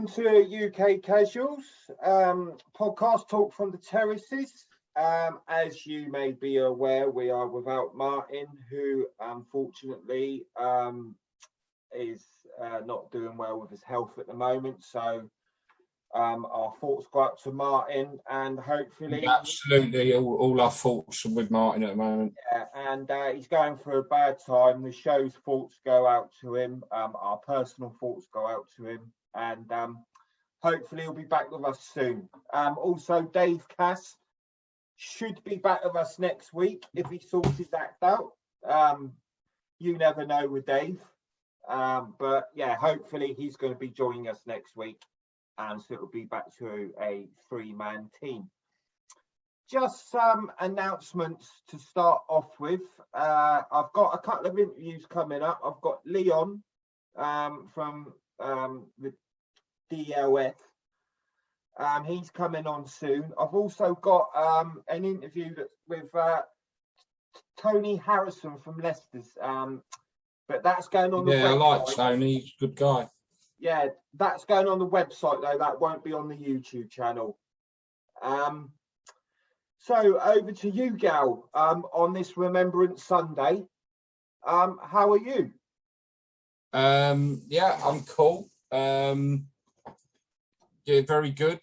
Welcome to UK Casuals podcast talk from the terraces. As you may be aware, we are without Martin, who unfortunately is not doing well with his health at the moment. So our thoughts go out to Martin, and hopefully, absolutely, all our thoughts are with Martin at the moment. Yeah, and he's going through a bad time. The show's thoughts go out to him. Our personal thoughts go out to him. And hopefully he'll be back with us soon. Also, Dave Cass should be back with us next week if he sorts his act out. You never know with Dave. But yeah, hopefully he's going to be joining us next week. And so it'll be back to a 3-man team. Just some announcements to start off with. I've got a couple of interviews coming up. I've got Leon from the DLF. He's coming on soon. I've also got an interview with Tony Harrison from Leicester's, but that's going on the website. I like Tony. He's a good guy. Yeah, that's going on the website though. That won't be on the YouTube channel. So over to you, Gal, on this Remembrance Sunday. How are you? Yeah, I'm cool. Yeah, very good.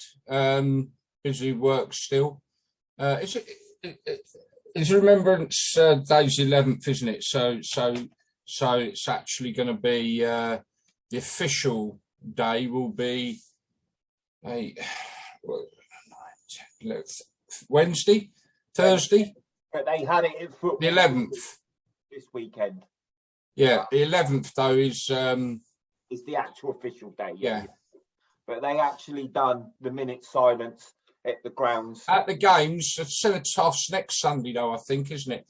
Busy work still. It's Remembrance Day's 11th, isn't it? So it's actually going to be the official day will be Wednesday, Thursday. But they had it in football. The 11th this weekend. Yeah, the 11th though is the actual official day. Yeah. But they actually done the minute silence at the grounds. At the games, the Cenotaf's next Sunday though, I think, isn't it?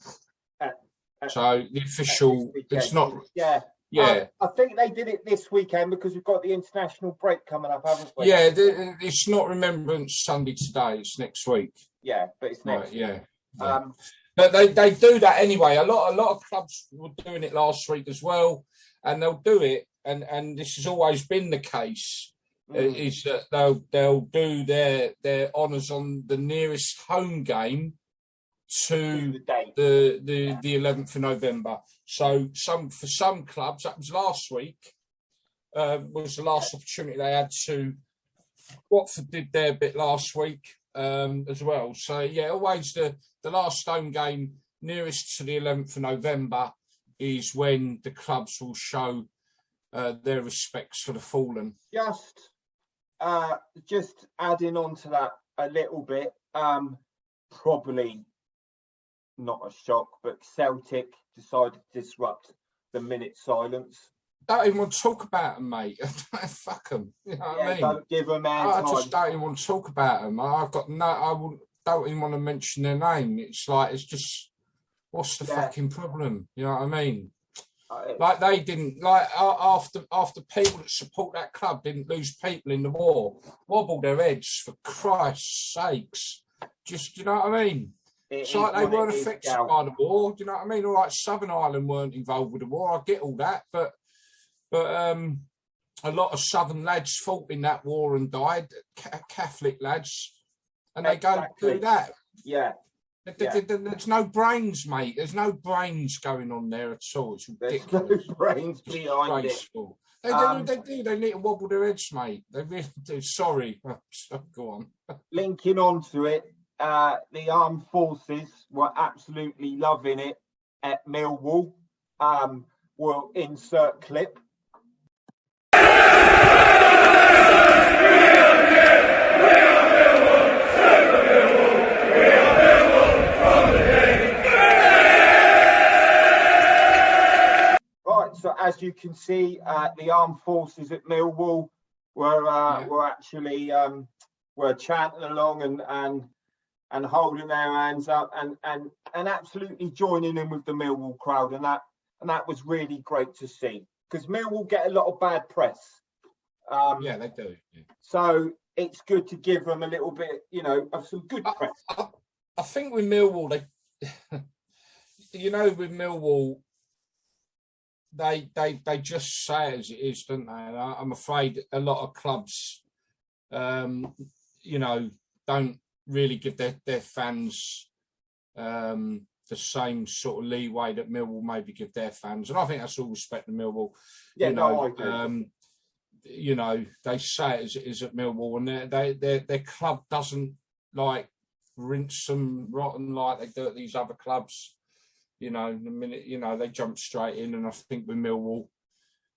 So the official, it's not. Yeah. Yeah. I think they did it this weekend because we've got the international break coming up, haven't we? Yeah, it's not Remembrance Sunday today, it's next week. Yeah, but it's next week. Yeah. But they do that anyway. A lot of clubs were doing it last week as well, and they'll do it. And this has always been the case. Is that they'll do their honours on the nearest home game to the 11th of November. So for some clubs, that was last week. Was the last opportunity they had to. Watford did their bit last week as well. So yeah, always the last home game nearest to the 11th of November is when the clubs will show their respects for the fallen. Just adding on to that a little bit, probably not a shock, but Celtic decided to disrupt the minute silence. Don't even want to talk about them, mate. Fuck them. You know what I mean? Don't give them I just don't even want to talk about them. Don't even want to mention their name. It's like, it's just, what's the fucking problem? You know what I mean? Like they didn't, like after people that support that club didn't lose people in the war, wobble their heads for Christ's sakes. Just, you know what I mean? It's like they weren't affected by the war. Do you know what I mean? All right, Southern Ireland weren't involved with the war. I get all that, but a lot of Southern lads fought in that war and died, Catholic lads, and they go do that. Yeah. There's no brains, mate. There's no brains going on there at all. It's ridiculous. There's no brains behind it. They do. They need to wobble their heads, mate. They really do. Sorry. Go on. Linking on to it, the armed forces were absolutely loving it at Millwall. We'll insert clip. So as you can see, the armed forces at Millwall were actually were chanting along and holding their hands up and absolutely joining in with the Millwall crowd, and that was really great to see, because Millwall get a lot of bad press. Yeah, they do. Yeah. So it's good to give them a little bit, of some good press. I think with Millwall, with Millwall, they just say it as it is, don't they? And I'm afraid a lot of clubs you know, don't really give their fans the same sort of leeway that Millwall maybe give their fans. And I think that's all respect to Millwall. Yeah, you know, no, I agree. You know, they say it as it is at Millwall, and their club doesn't like rinse them rotten like they do at these other clubs. You know, the minute, you know, they jump straight in, and I think with Millwall,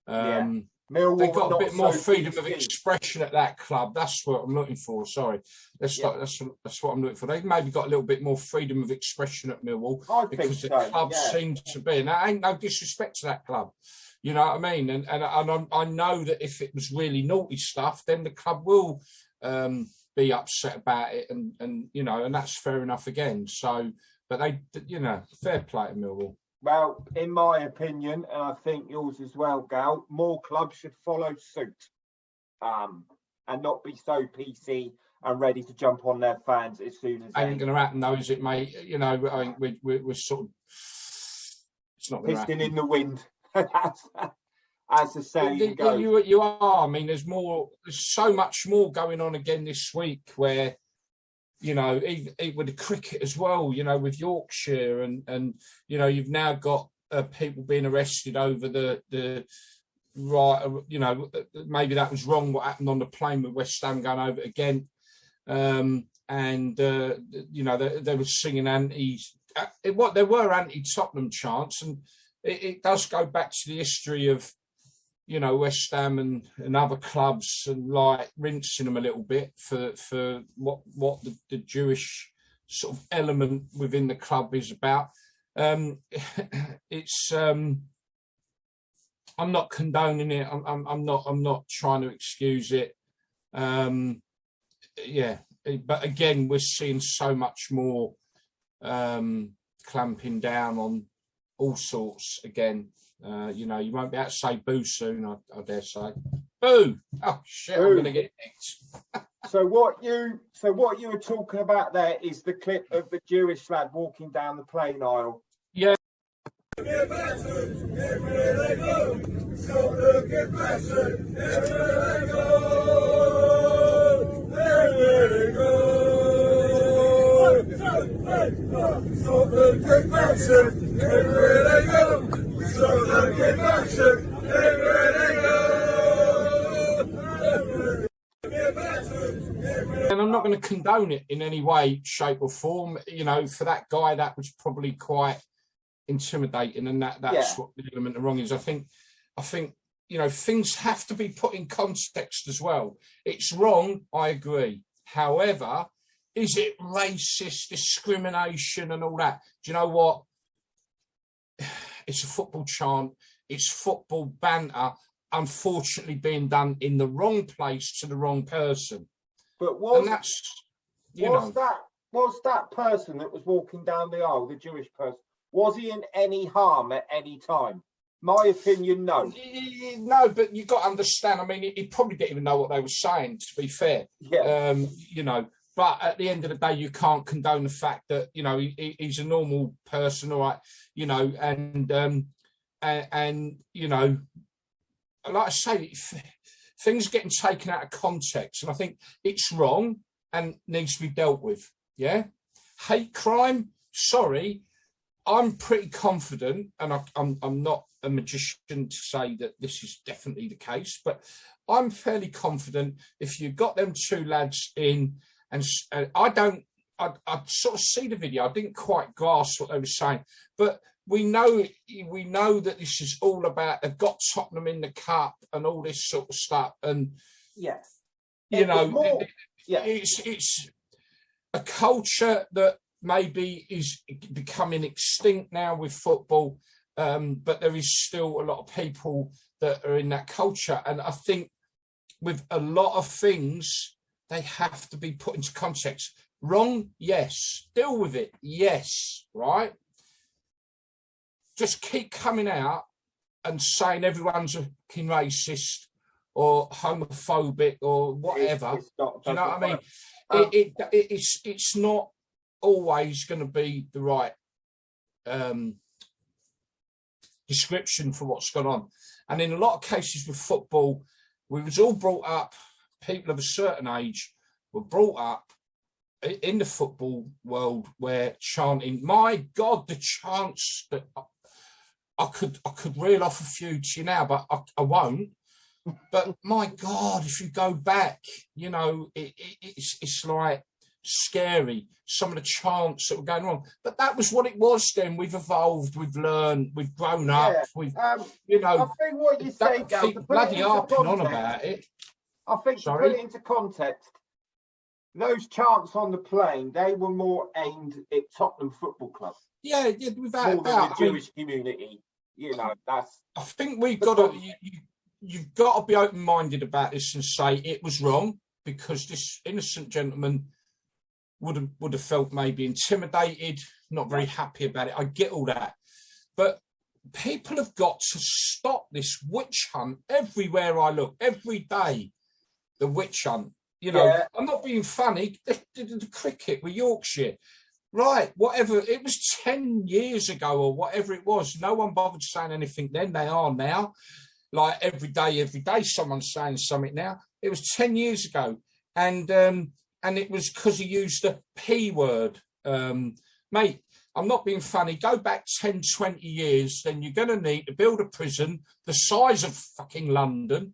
Millwall they got a bit more so freedom PC. of expression at that club. That's what I'm looking for. Sorry, that's what I'm looking for. They've maybe got a little bit more freedom of expression at Millwall because the club seems to be, and that ain't no disrespect to that club. You know what I mean? And I know that if it was really naughty stuff, then the club will be upset about it, and you know, and that's fair enough again. So, but they, you know, fair play to Millwall. Well, in my opinion, and I think yours as well, Gal, more clubs should follow suit, and not be so PC and ready to jump on their fans as soon as. Ain't going to happen, though, is it, mate? You know, I think we're sort of, it's not going to happen. Piston in the wind. As the saying goes. You are. I mean, there's so much more going on again this week where, you know, even with the cricket as well, you know, with Yorkshire and you know, you've now got people being arrested over the right, you know, maybe that was wrong what happened on the plane with West Ham going over again. And you know, they were singing there were anti-Tottenham chants, and it does go back to the history of, you know, West Ham and other clubs, and like rinsing them a little bit for what the Jewish sort of element within the club is about. It's I'm not condoning it. I'm not trying to excuse it. Yeah, but again, we're seeing so much more clamping down on all sorts again. You know, you won't be able to say boo soon, I dare say. Boo! Oh shit, boo. I'm gonna get nicked. So what you were talking about there is the clip of the Jewish lad walking down the plane aisle. Yeah. And I'm not going to condone it in any way, shape, or form. You know, for that guy, that was probably quite intimidating, and that's what the element of wrong is. I think, you know, things have to be put in context as well. It's wrong, I agree. However, is it racist, discrimination, and all that? Do you know what? It's a football chant. It's football banter, unfortunately being done in the wrong place to the wrong person. But was that person that was walking down the aisle, the Jewish person, was he in any harm at any time? My opinion, no. No, but you've got to understand, I mean, he probably didn't even know what they were saying, to be fair. Yeah. You know, but at the end of the day, you can't condone the fact that, you know, he's a normal person, all right, you know, and you know, like I say, things are getting taken out of context, and I think it's wrong and needs to be dealt with. Yeah, hate crime. Sorry, I'm pretty confident, and I'm not a magician to say that this is definitely the case, but I'm fairly confident if you got them two lads in, and I sort of see the video. I didn't quite grasp what they were saying, but we know that this is all about they've got Tottenham in the cup and all this sort of stuff, and yes, you know, it's a culture that maybe is becoming extinct now with football, but there is still a lot of people that are in that culture, and I think with a lot of things they have to be put into context. Wrong, yes. Deal with it, yes. Right. Just keep coming out and saying everyone's a fucking racist or homophobic or whatever. You know what I mean? It's not always going to be the right description for what's gone on. And in a lot of cases with football, we was all brought up people of a certain age were brought up in the football world where chanting, my God, the chants that I could reel off a few to you now, but I won't. But my God, if you go back, you know, it's like scary, some of the chants that were going on. But that was what it was then. We've evolved, we've learned, we've grown up, we've, you know, I think what you say, Gal, keep bloody harping on about it. I think to put it into context, those chants on the plane, they were more aimed at Tottenham Football Club. Yeah, without more than the Jewish community. You know, that's. I think we've got to. You've got to be open-minded about this and say it was wrong, because this innocent gentleman would have felt maybe intimidated, not very happy about it. I get all that, but people have got to stop this witch hunt everywhere I look, every day. The witch hunt. You know, I'm not being funny. The cricket with Yorkshire, right? Whatever. It was 10 years ago or whatever it was. No one bothered saying anything then. They are now. Like every day, someone's saying something now. It was 10 years ago, and it was because he used the P word, mate. I'm not being funny. Go back 10, 20 years, then you're going to need to build a prison the size of fucking London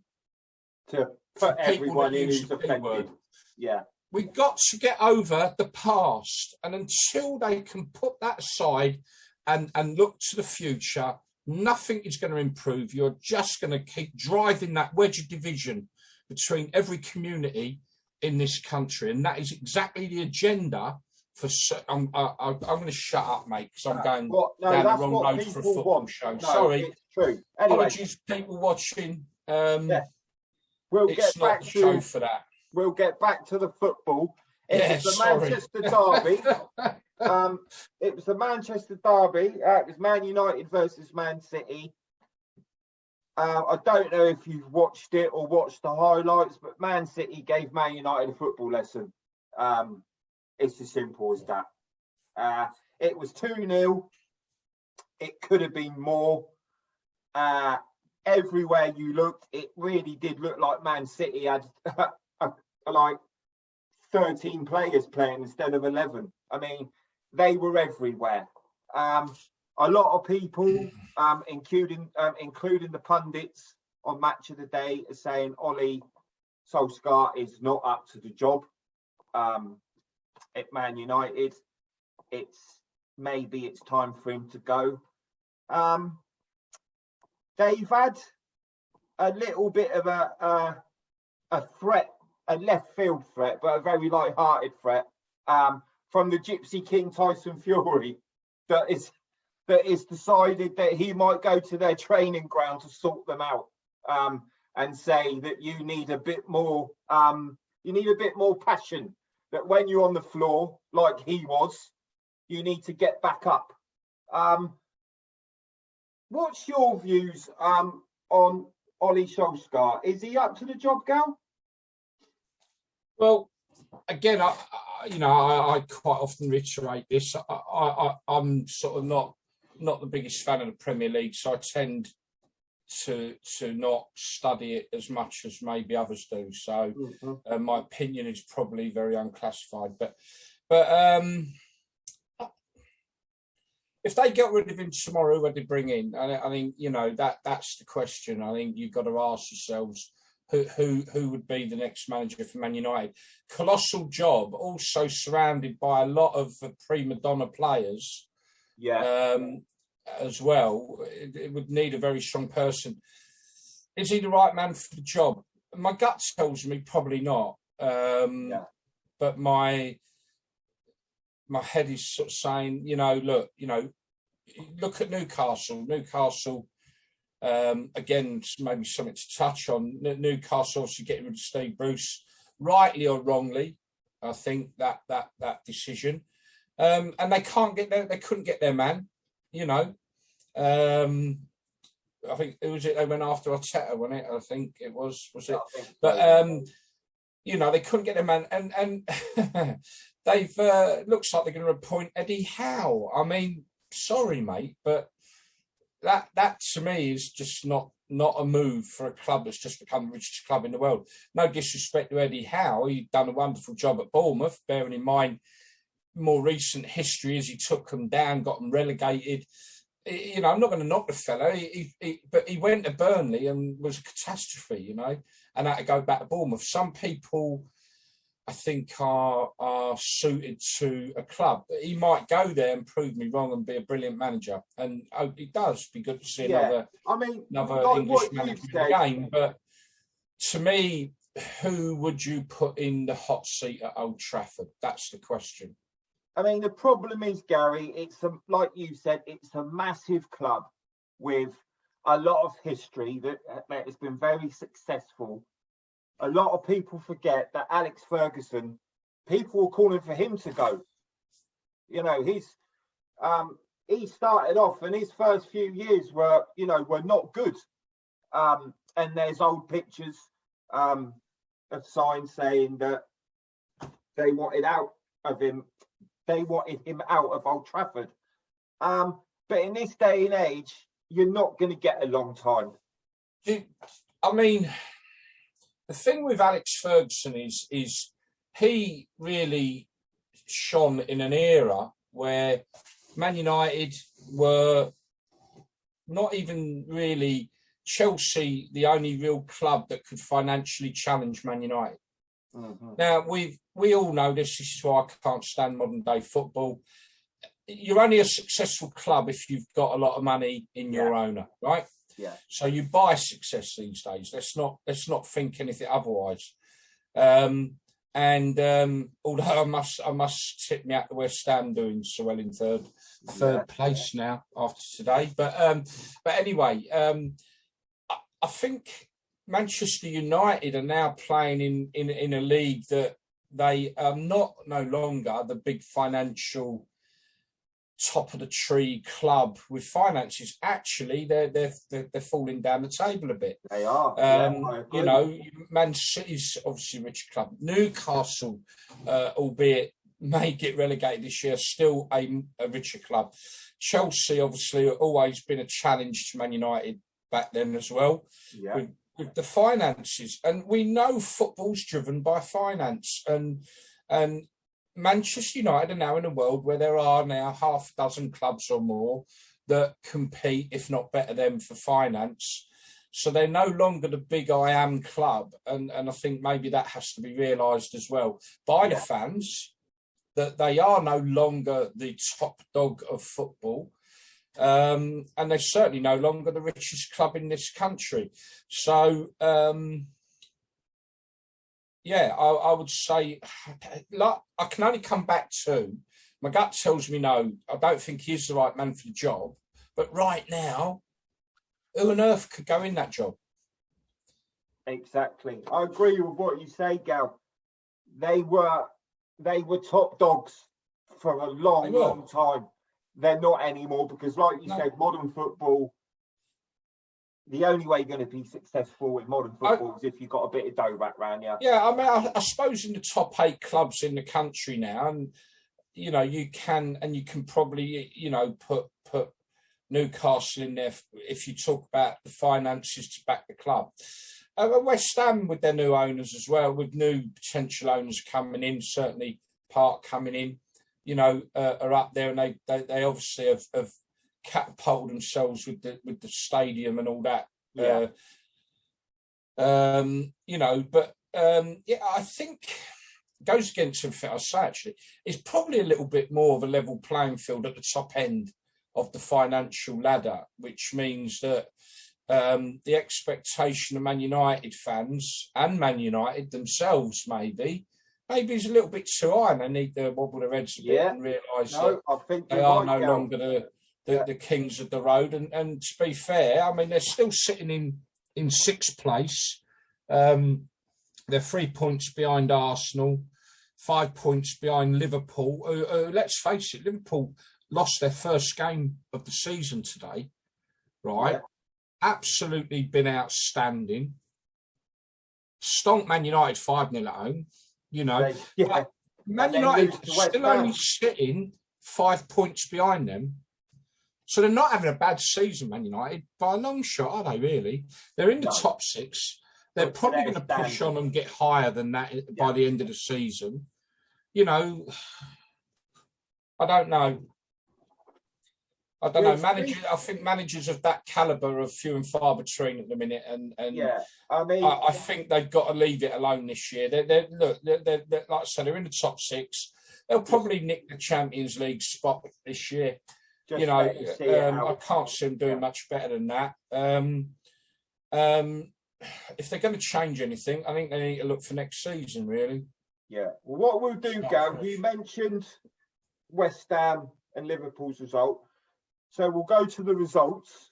to put everyone in who's offended. Yeah. We've got to get over the past, and until they can put that aside and look to the future, nothing is going to improve. You're just going to keep driving that wedge of division between every community in this country, and that is exactly the agenda for. I'm going to shut up, mate, because I'm going down the wrong road for a football show. Sorry, it's true. Anyway, apologies, people watching. We'll get back to show for that. We'll get back to the football. It was the Manchester derby. It was the Manchester derby. It was Man United versus Man City. I don't know if you've watched it or watched the highlights, but Man City gave Man United a football lesson. It's as simple as that. It was 2-0. It could have been more. Everywhere you looked, it really did look like Man City had like 13 players playing instead of 11. I mean, they were everywhere. A lot of people, including the pundits on Match of the Day, are saying Ole Solskjaer is not up to the job at Man United. Maybe it's time for him to go. They've had a little bit of a threat, a left field threat, but a very light-hearted threat from the Gypsy King Tyson Fury that is decided that he might go to their training ground to sort them out and say that you need a bit more passion, that when you're on the floor like he was, you need to get back up. What's your views on Ole Solskjaer? Is he up to the job, Gal? Well, again, I quite often reiterate this. I'm sort of not the biggest fan of the Premier League, so I tend to not study it as much as maybe others do. So my opinion is probably very unclassified. But if they get rid of him tomorrow, who would they bring in? I think, you know, that's the question. I think you've got to ask yourselves who would be the next manager for Man United. Colossal job, also surrounded by a lot of prima donna players. Yeah. As well. It would need a very strong person. Is he the right man for the job? My gut tells me probably not. But my head is sort of saying, look at Newcastle. Newcastle, again, maybe something to touch on. Newcastle obviously getting rid of Steve Bruce, rightly or wrongly, I think that decision. And they couldn't get their man, I think it was they went after Arteta, wasn't it? I think it was it? But they couldn't get their man, and they've looks like they're going to appoint Eddie Howe. I mean, sorry, mate, but that to me is just not not a move for a club that's just become the richest club in the world. No disrespect to Eddie Howe. He'd done a wonderful job at Bournemouth, bearing in mind more recent history as he took them down, got them relegated. You know, I'm not going to knock the fella, but he went to Burnley and was a catastrophe, you know, and had to go back to Bournemouth. Some people, I think, are suited to a club. He might go there and prove me wrong and be a brilliant manager. And I hope he does. Be good to see another English manager in the game. But to me, who would you put in the hot seat at Old Trafford? That's the question. I mean, the problem is, Gary, like you said, it's a massive club with a lot of history that has been very successful. A lot of people forget that Alex Ferguson, people were calling for him to go. You know, he started off, and his first few years were not good. And there's old pictures of signs saying that they wanted out of him. They wanted him out of Old Trafford. But in this day and age, you're not going to get a long time. I mean, the thing with Alex Ferguson is he really shone in an era where Man United were not even really Chelsea, the only real club that could financially challenge Man United. Mm-hmm. Now, we all know this. This is why I can't stand modern day football. You're only a successful club if you've got a lot of money in your owner, right? Yeah. So you buy success these days. Let's not think anything otherwise. Although I must tip me out to West Ham doing so well in third place now after today. But anyway, I think Manchester United are now playing in a league that they are no longer the big financial top of the tree club with finances. Actually, they're falling down the table a bit. They are. You know, Man City's obviously a rich club. Newcastle, albeit may get relegated this year, still a richer club. Chelsea obviously always been a challenge to Man United back then as well. Yeah. With the finances, and we know football's driven by finance, and Manchester United are now in a world where there are now half a dozen clubs or more that compete, if not better than, for finance. So they're no longer the big I am club, and I think maybe that has to be realised as well by the fans, that they are no longer the top dog of football. And they're certainly no longer the richest club in this country. So, I would say, like, I can only come back to, my gut tells me no, I don't think he's the right man for the job. But right now, who on earth could go in that job? Exactly. I agree with what you say, Gal. They were top dogs for a long time. They're not anymore because, like you said, modern football, the only way you're going to be successful in modern football is if you've got a bit of dough back around you. Yeah, I mean, I suppose in the top 8 clubs in the country now, and, you know, you can probably, you know, put Newcastle in there if you talk about the finances to back the club. West Ham with their new owners as well, with new potential owners coming in, certainly Park coming in. You know, are up there, and they obviously have catapulted themselves with the stadium and all that. Yeah. You know, but I think it goes against everything I say. Actually, it's probably a little bit more of a level playing field at the top end of the financial ladder, which means that the expectation of Man United fans and Man United themselves maybe is a little bit too high, and they need to wobble their heads a bit and realise that they are no longer the kings of the road. And to be fair, I mean, they're still sitting in 6th place. They're 3 points behind Arsenal, 5 points behind Liverpool. Let's face it, Liverpool lost their first game of the season today, right? Yeah. Absolutely been outstanding. Stonk Man United 5-0 at home. You know, Man United still only sitting 5 points behind them. So they're not having a bad season, Man United, by a long shot, are they, really? They're in the top 6. They're probably going to push on and get higher than that by the end of the season. You know, I don't know. I think managers of that calibre are few and far between at the minute, and I think they've got to leave it alone this year. They're like I said, they're in the top 6. They'll probably nick the Champions League spot this year. I can't see them doing much better than that. If they're going to change anything, I think they need to look for next season, really. Yeah. Well, what we'll do, Gav, you mentioned West Ham and Liverpool's result. So we'll go to the results.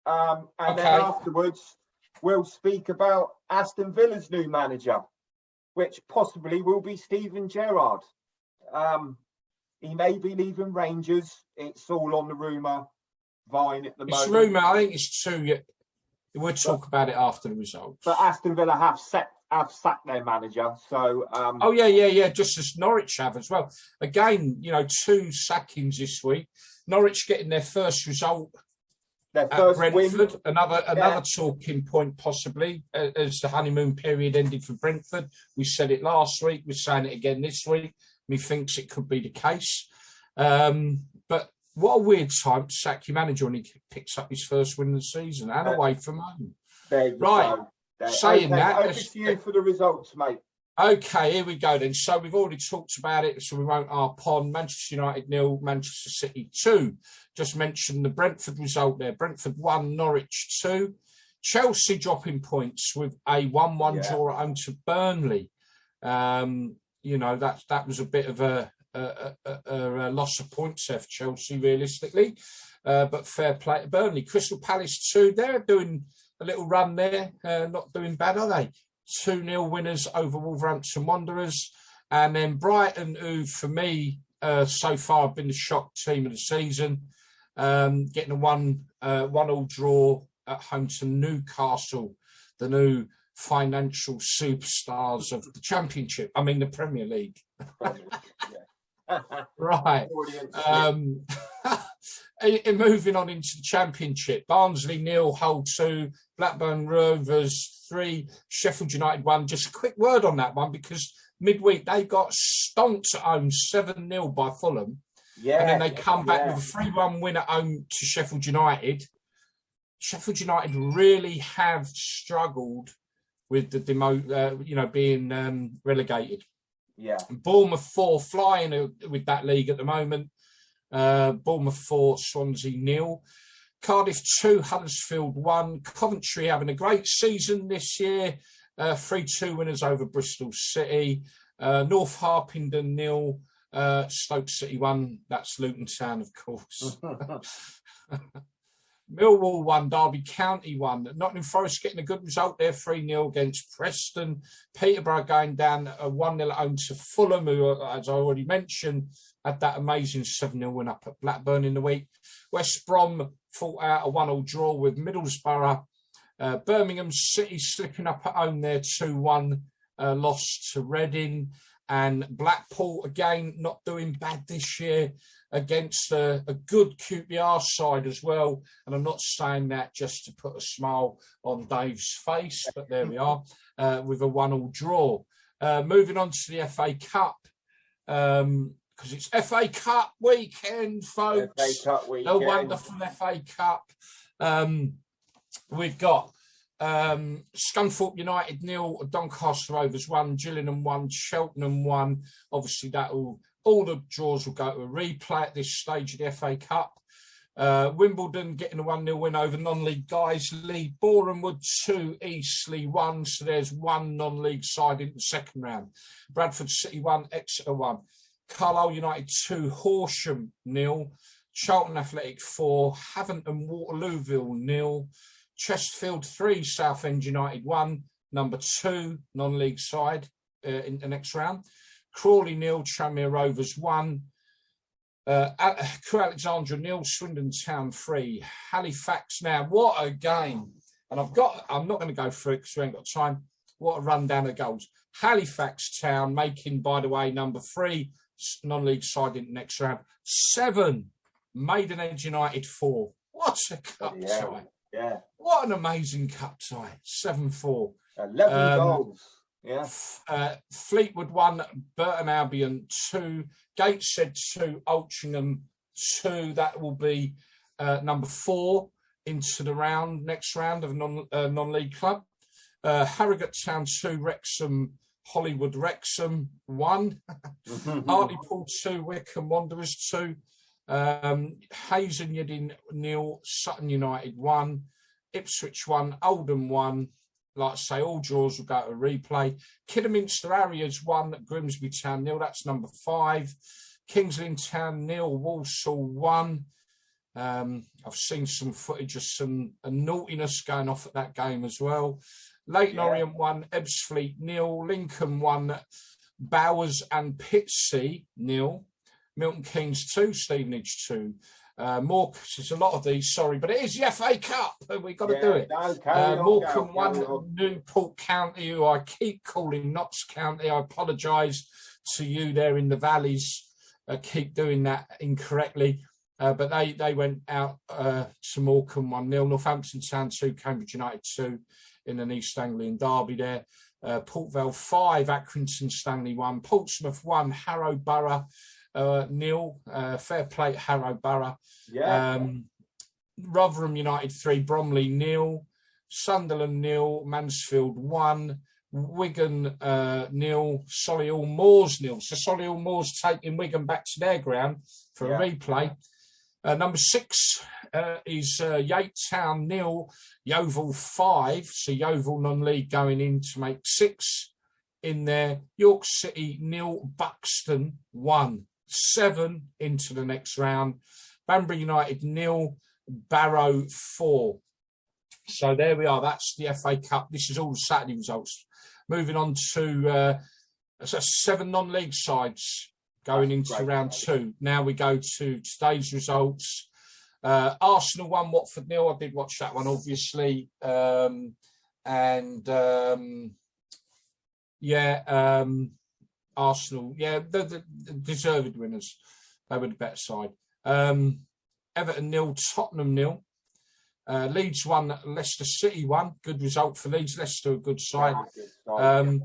And then afterwards, we'll speak about Aston Villa's new manager, which possibly will be Steven Gerrard. He may be leaving Rangers. It's all on the rumour vine at the moment. It's rumour. I think it's true. We'll talk about it after the results. But Aston Villa have sacked their manager. So. Just as Norwich have as well. Again, 2 sackings this week. Norwich getting their first result. Their first Brentford. Win. Another talking point possibly as the honeymoon period ended for Brentford. We said it last week. We're saying it again this week. Methinks it could be the case. But what a weird time to sack your manager when he picks up his first win of the season and away from home. Right. Saying that. Over to you for the results, mate. Okay, here we go then. So we've already talked about it, so we won't harp on. Manchester United 0, Manchester City 2. Just mentioned the Brentford result there. Brentford 1, Norwich 2. Chelsea dropping points with a 1-1 draw at home to Burnley. That was a bit of a loss of points there for Chelsea, realistically. But fair play to Burnley. Crystal Palace 2. They're doing a little run there. Not doing bad, are they? 2-0 winners over Wolverhampton Wanderers. And then Brighton, who for me so far have been the shock team of the season, getting a 1-1 draw at home to Newcastle, the new financial superstars of the Championship. I mean, the Premier League. Right. Moving on into the Championship. Barnsley 0, Hull 2, Blackburn Rovers 3, Sheffield United 1. Just a quick word on that one, because midweek they got stomped at home 7-0 by Fulham. Yeah, and then they come back with a 3-1 win at home to Sheffield United. Sheffield United really have struggled with the being relegated. Yeah. Bournemouth 4 flying with that league at the moment. Bournemouth 4, Swansea 0. Cardiff 2, Huddersfield 1. Coventry having a great season this year. 3-2 winners over Bristol City. North Harpenden 0. Stoke City 1. That's Luton Town, of course. Millwall 1, Derby County 1. Nottingham Forest getting a good result there, 3-0 against Preston. Peterborough going down 1-0 at home to Fulham, who, as I already mentioned, had that amazing 7-0 win up at Blackburn in the week. West Brom fought out a 1-1 draw with Middlesbrough. Birmingham City slipping up at home there, 2-1 loss to Reading. And Blackpool, again, not doing bad this year against a good QPR side as well. And I'm not saying that just to put a smile on Dave's face, but there we are, with a 1-1 draw. Moving on to the FA Cup, because it's FA Cup weekend, folks. FA Cup weekend. The wonderful FA Cup. We've got Scunthorpe United 0, Doncaster Rovers 1, Gillingham 1, Cheltenham 1. Obviously, all the draws will go to a replay at this stage of the FA Cup. Wimbledon getting a 1-0 win over non-league guys. Lee Borehamwood 2, Eastleigh 1. So there's one non-league side in the second round. Bradford City 1, Exeter 1. Carlisle United 2, Horsham 0. Charlton Athletic 4, Havant and Waterlooville 0. Chesterfield 3, Southend United 1, number 2 non-league side in the next round. Crawley 0, Tranmere Rovers 1. Crewe Alexandra 0, Swindon Town 3. Halifax now, what a game. And I'm not going to go through it because we ain't got time. What a rundown of goals. Halifax Town making, by the way, number 3 non-league side in the next round. 7 Maidenhead United 4. What a cup tie. Yeah. What an amazing cup tie. 7-4. 11 goals. Yeah. Fleetwood 1, Burton Albion 2, Gateshead 2, Altrincham 2. That will be number 4 into the next round of non-league club. Harrogate Town 2, Wrexham, Hollywood Wrexham 1, Hartlepool 2, Wycombe Wanderers 2, Hazen Yedin 0, Sutton United 1, Ipswich 1, Oldham 1. Like I say, all draws will go to replay. Kidderminster Harriers 1, Grimsby Town 0. That's number 5. Kings Lynn Town 0, Walsall 1. I've seen some footage of some naughtiness going off at that game as well. Leighton Orient 1, Ebbsfleet 0, Lincoln 1, Bowers and Pitsea 0, Milton Keynes 2, Stevenage 2. There's a lot of these, sorry, but it is the FA Cup. We've got to do it. Morecambe 1, Newport County, who I keep calling Notts County. I apologise to you there in the valleys. Keep doing that incorrectly. But they went out to Morecambe 1-0. Northampton Town 2, Cambridge United 2 in an East Anglian derby there. Port Vale 5, Accrington Stanley 1, Portsmouth 1, Harrow Borough 0. Fair play, Harrow Borough. Rotherham United 3, Bromley 0, Sunderland 0, Mansfield 1, Wigan 0, Solihull Moors 0. So Solihull Moors taking Wigan back to their ground for a replay. Number 6 is Yate Town 0, Yeovil 5. So Yeovil non-league going in to make 6 in there. York City 0, Buxton 1. 7 into the next round. Banbury United 0, Barrow 4. So there we are. That's the FA Cup. This is all the Saturday results. Moving on to 7 non-league sides going into round 2. Now we go to today's results. Arsenal 1, Watford 0. I did watch that one, obviously. Arsenal, the deserved winners. They were the better side. Everton 0, Tottenham 0. Leeds 1, Leicester City 1. Good result for Leeds. Leicester a good side. And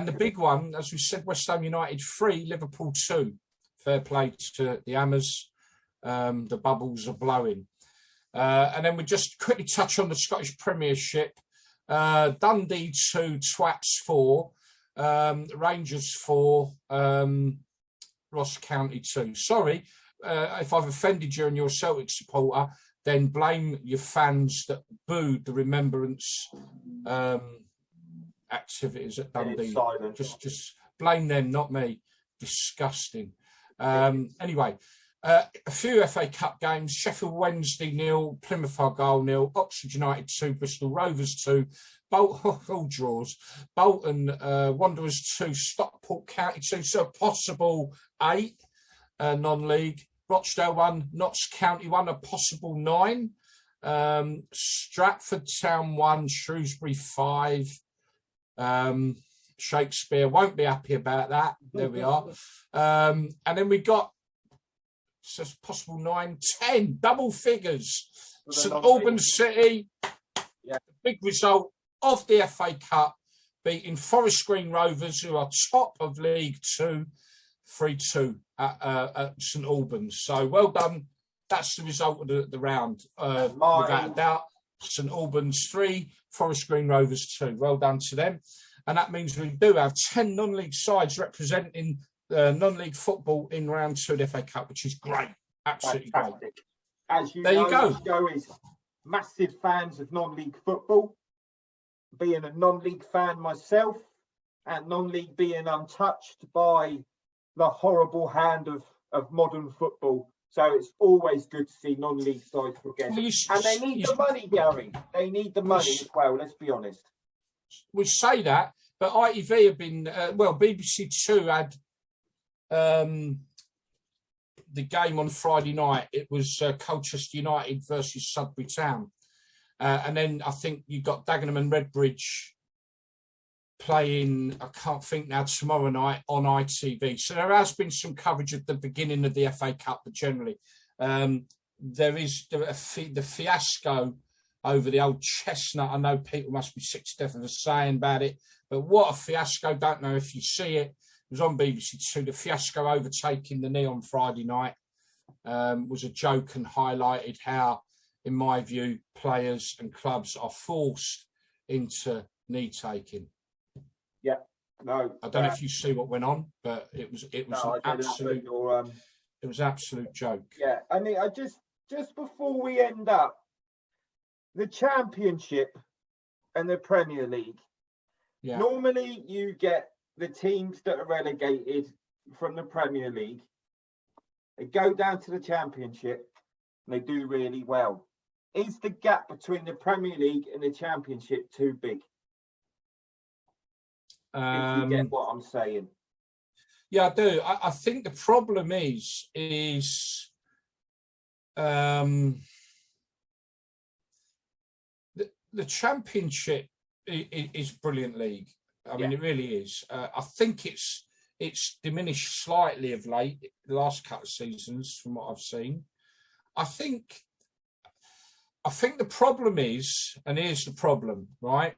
the big one, as we said, West Ham United 3, Liverpool 2. Fair play to the Hammers. The bubbles are blowing. And then we just quickly touch on the Scottish Premiership. Dundee 2, Twats 4. Rangers 4, Ross County 2. Sorry if I've offended you and you're a Celtic supporter, then blame your fans that booed the Remembrance activities at Dundee. Just blame them, not me. Disgusting. Anyway, a few FA Cup games. Sheffield Wednesday 0, Plymouth Argyle 0, Oxford United 2, Bristol Rovers 2, all draws. Bolton Wanderers 2, Stockport County 2, so a possible 8 non-league. Rochdale 1, Notts County 1, a possible 9. Stratford Town 1, Shrewsbury 5. Shakespeare won't be happy about that. There we are. And then we got possible 9, 10, double figures. St Albans City, big result of the FA Cup, beating Forest Green Rovers, who are top of League 2, 3-2 at St Albans. So well done. That's the result of the round. Without a doubt, St Albans 3, Forest Green Rovers 2. Well done to them. And that means we do have 10 non-league sides representing non-league football in round 2 of the FA Cup, which is great. Absolutely great. As you there know, you go. This show is massive fans of non-league football. Being a non-league fan myself, and non-league being untouched by the horrible hand of modern football. So it's always good to see non-league sides progress. And they need the money, Gary. They need the money as well, let's be honest. We say that, but ITV have been, BBC 2 had the game on Friday night. It was Colchester United versus Sudbury Town. And then I think you got Dagenham and Redbridge playing, I can't think now, tomorrow night on ITV. So there has been some coverage at the beginning of the FA Cup, but generally There is the fiasco over the old chestnut. I know people must be sick to death of us saying about it, but what a fiasco. Don't know if you see it. It was on BBC2. The fiasco overtaking the knee on Friday night was a joke and highlighted how, in my view, players and clubs are forced into knee taking. Yeah, no. I don't know if you see what went on, but it was an absolute it was absolute joke. Yeah, I mean, just before we end up, the Championship and the Premier League. Yeah. Normally, you get the teams that are relegated from the Premier League. They go down to the Championship and they do really well. Is the gap between the Premier League and the Championship too big? If you get what I'm saying. Yeah, I do. I think the problem is the Championship is brilliant league. I mean, it really is. I think it's diminished slightly of late, the last couple of seasons, from what I've seen. I think the problem is, and here's the problem, right?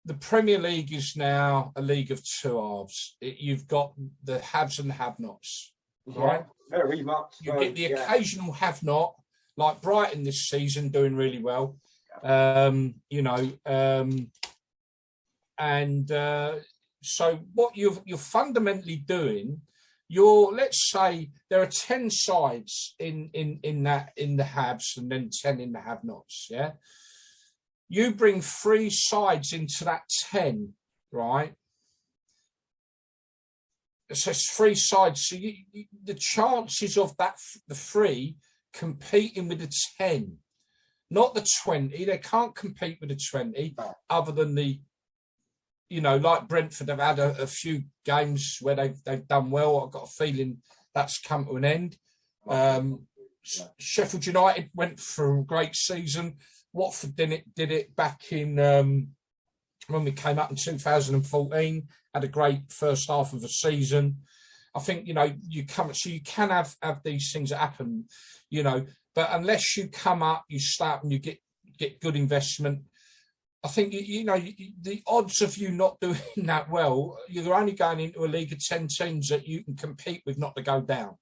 The Premier League is now a league of two halves. You've got the haves and have-nots, right? Very much. You get the occasional have-not, like Brighton this season, doing really well. So what you're fundamentally doing, let's say there are 10 sides in the haves and then 10 in the have-nots. Yeah, you bring 3 sides into that 10, right? So it's 3 sides. So the chances of the 3 competing with the 10. Not the 20. They can't compete with the 20, other than like Brentford have had a few games where they've done well. I've got a feeling that's come to an end. Sheffield United went for a great season. Watford did it back in when we came up in 2014. Had a great first half of the season. I think you can have these things that happen, but unless you come up, you start and you get good investment. I think the odds of you not doing that well, you're only going into a league of 10 teams that you can compete with not to go down.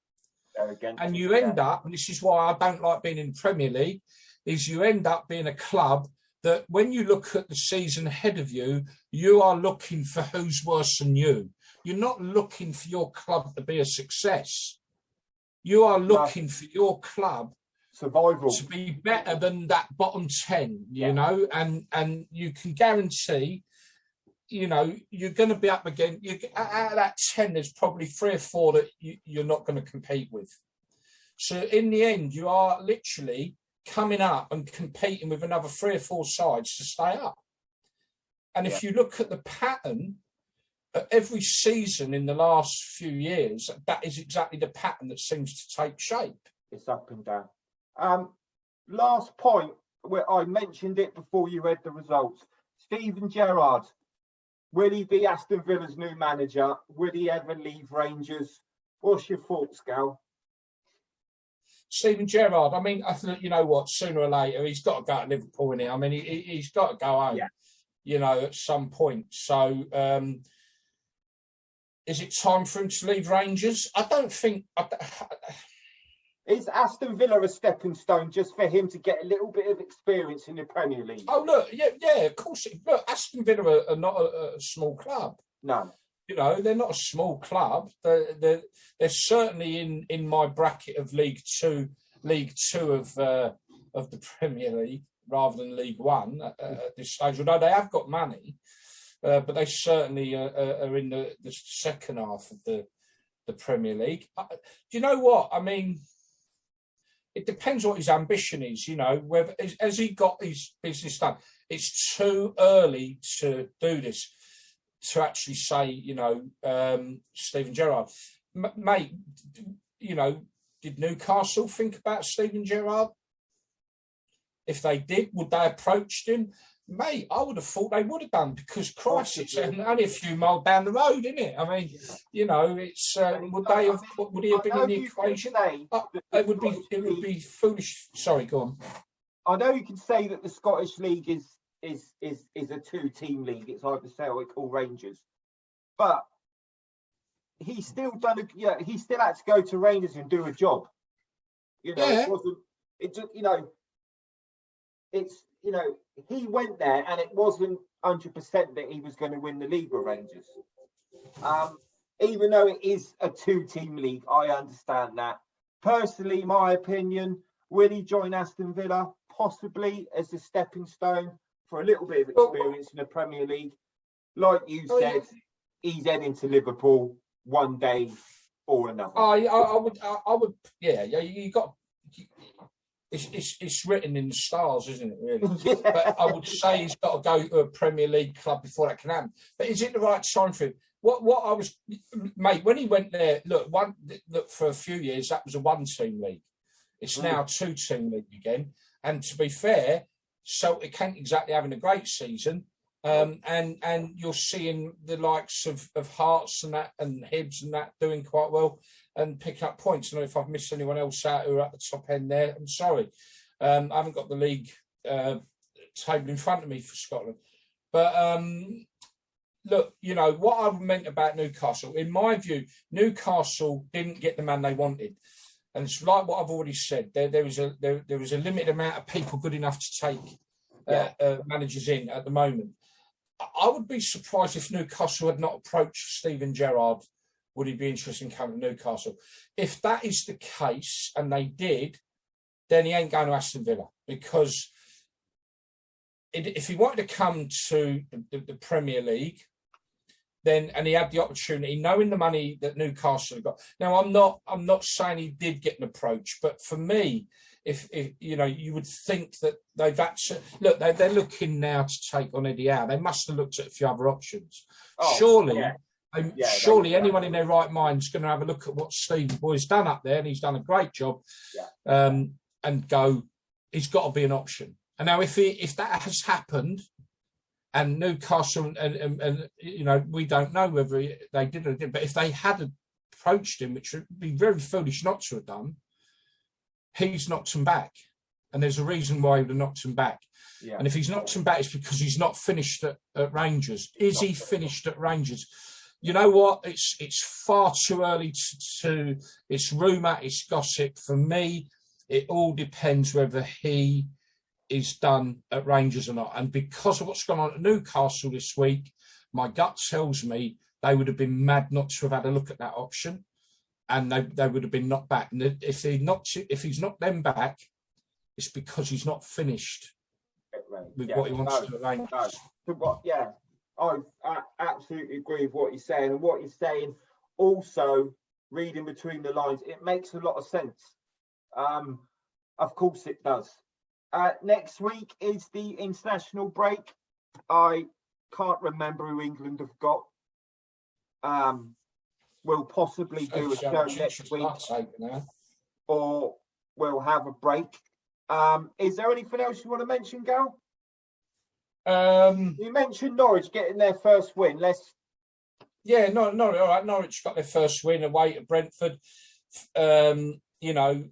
And you end up, and this is why I don't like being in the Premier League, is you end up being a club that when you look at the season ahead of you, you are looking for who's worse than you. You're not looking for your club to be a success. You are looking for your club survival to be better than that bottom 10, and you can guarantee, you're going to be up again. Out of that 10, there's probably 3 or 4 that you're not going to compete with. So in the end, you are literally coming up and competing with another 3 or 4 sides to stay up. And if you look at the pattern, every season in the last few years, that is exactly the pattern that seems to take shape. It's up and down. Last point, where I mentioned it before you read the results. Steven Gerrard, will he be Aston Villa's new manager? Will he ever leave Rangers? What's your thoughts, Gal? Steven Gerrard, I mean, you know what? Sooner or later, he's got to go to Liverpool, innit? I mean, he's got to go home, at some point. So, is it time for him to leave Rangers? I don't think. Is Aston Villa a stepping stone just for him to get a little bit of experience in the Premier League? Oh, look, yeah, of course. Look, Aston Villa are not a small club. No. They're not a small club. They're certainly in my bracket of League Two of the Premier League rather than League One at this stage. Although they have got money, but they certainly are in the second half of the Premier League. Do you know what? I mean, it depends what his ambition is. Whether has he got his business done? It's too early to do this. To actually say, Steven Gerrard, mate, did Newcastle think about Steven Gerrard? If they did, would they have approached him? mate, I would have thought they would have done, because Christ, it's only a few miles down the road, isn't it? I mean, you know, it's would he have been in the equation? It would be foolish. Sorry, go on. I know you can say that the Scottish League is a two-team league. It's either Celtic or Rangers, but he still he still had to go to Rangers and do a job. You know, it wasn't. It just, you know, it's, you know, he went there and it wasn't 100% that he was going to win the league with Rangers. Even though it is a two-team league, I understand that. Personally, my opinion, will he join Aston Villa? Possibly as a stepping stone for a little bit of experience in the Premier League. Like you said, he's heading to Liverpool one day or another. I would, yeah. You got. It's written in the stars, isn't it? Really, yeah. But I would say he's got to go to a Premier League club before that can happen. But is it the right time for him? What I was, mate, when he went there, look, for a few years that was a one-team league. It's now a two-team league again. And to be fair, Celtic ain't exactly having a great season. And you're seeing the likes of Hearts and that and Hibs and that doing quite well and picking up points. I don't know if I've missed anyone else out who are at the top end there. I'm sorry. I haven't got the league table in front of me for Scotland. But look, you know, what I meant about Newcastle, in my view, Newcastle didn't get the man they wanted. And it's like what I've already said. There was a limited amount of people good enough to take managers in at the moment. I would be surprised if Newcastle had not approached Steven Gerrard. Would he be interested in coming to Newcastle? If that is the case, and they did, then he ain't going to Aston Villa, because if he wanted to come to the Premier League, then, and he had the opportunity, knowing the money that Newcastle have got. Now, I'm not saying he did get an approach, but for me, if you know, you would think that they've actually look. They're looking now to take on Eddie Howe. They must have looked at a few other options. Surely anyone in their right mind is going to have a look at what Steve Boy's done up there, and he's done a great job. And go, he's got to be an option. And now, if that has happened, and Newcastle and you know, we don't know whether they did or didn't, but if they had approached him, which would be very foolish not to have done, he's knocked them back. And there's a reason why he would have knocked them back. Yeah. And if he's knocked them back, it's because he's not finished at Rangers. Is he finished at Rangers? You know what? It's far too early to it's rumour, it's gossip. For me, it all depends whether he is done at Rangers or not. And because of what's gone on at Newcastle this week, my gut tells me they would have been mad not to have had a look at that option, and they would have been knocked back. And if he's knocked them back, it's because he's not finished with what he wants to arrange. I absolutely agree with what you're saying. And what you're saying, also reading between the lines, it makes a lot of sense. Of course it does. Next week is the international break. I can't remember who England have got. We'll possibly do a show next week, or we'll have a break. Is there anything else you want to mention, Gal? You mentioned Norwich getting their first win. Norwich. All right, Norwich got their first win away to Brentford. You know,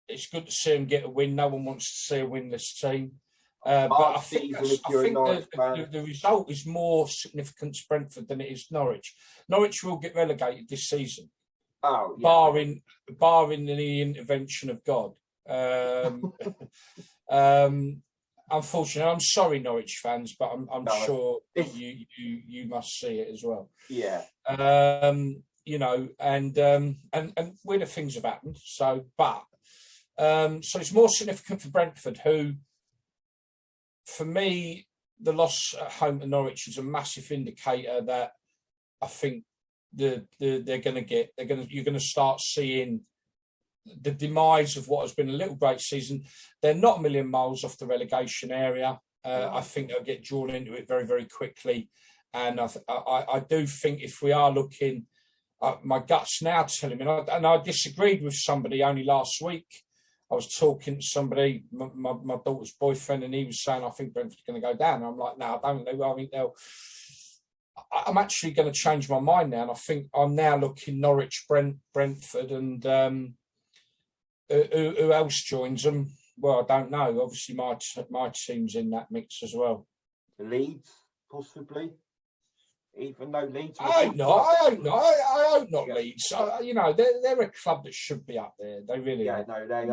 it's good to see them get a win. No one wants to see a winless team. But I think the result is more significant to Brentford than it is Norwich. Norwich will get relegated this season, barring the intervention of God. Unfortunately, I'm sorry, Norwich fans, but I'm sure you must see it as well. Yeah. You know, and weirder things have happened. So it's more significant for Brentford, who, for me, the loss at home to Norwich is a massive indicator that I think you're going to start seeing the demise of what has been a little great season. They're not a million miles off the relegation area. I think they'll get drawn into it very, very quickly. And I do think if we are looking, my gut's now telling me, and I disagreed with somebody only last week I was talking to somebody, my daughter's boyfriend, and he was saying, I think Brentford's going to go down. I'm like, no, I don't know. I think I'm actually going to change my mind now, and I think I'm now looking Norwich, Brentford, and who else joins them? Well, I don't know. Obviously, my team's in that mix as well. Leeds, possibly. Even though Leeds, I hope not. Leeds. You know, they're a club that should be up there. They really are. No, they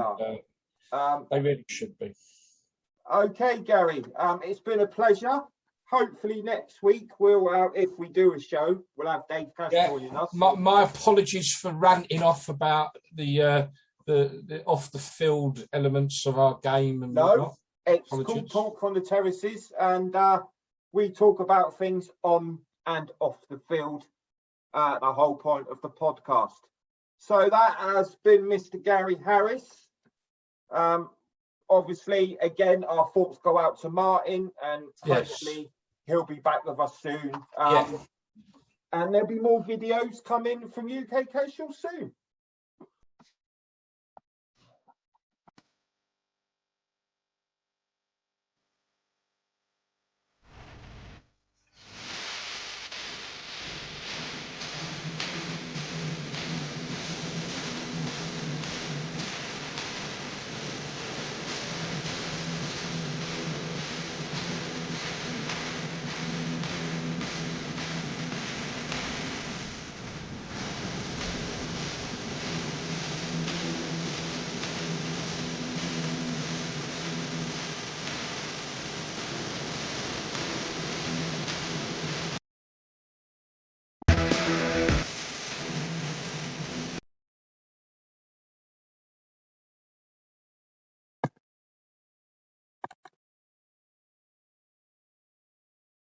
are. They really should be. Okay, Gary. It's been a pleasure. Hopefully next week we'll, if we do a show, we'll have Dave Cash joining us. My apologies for ranting off about the off the field elements of our game and whatnot. It's called Talk on the Terraces, and we talk about things on and off the field, the whole point of the podcast. So that has been Mr. Gary Harris. Obviously, again, our thoughts go out to Martin, and hopefully he'll be back with us soon. And there'll be more videos coming from UK Casual soon.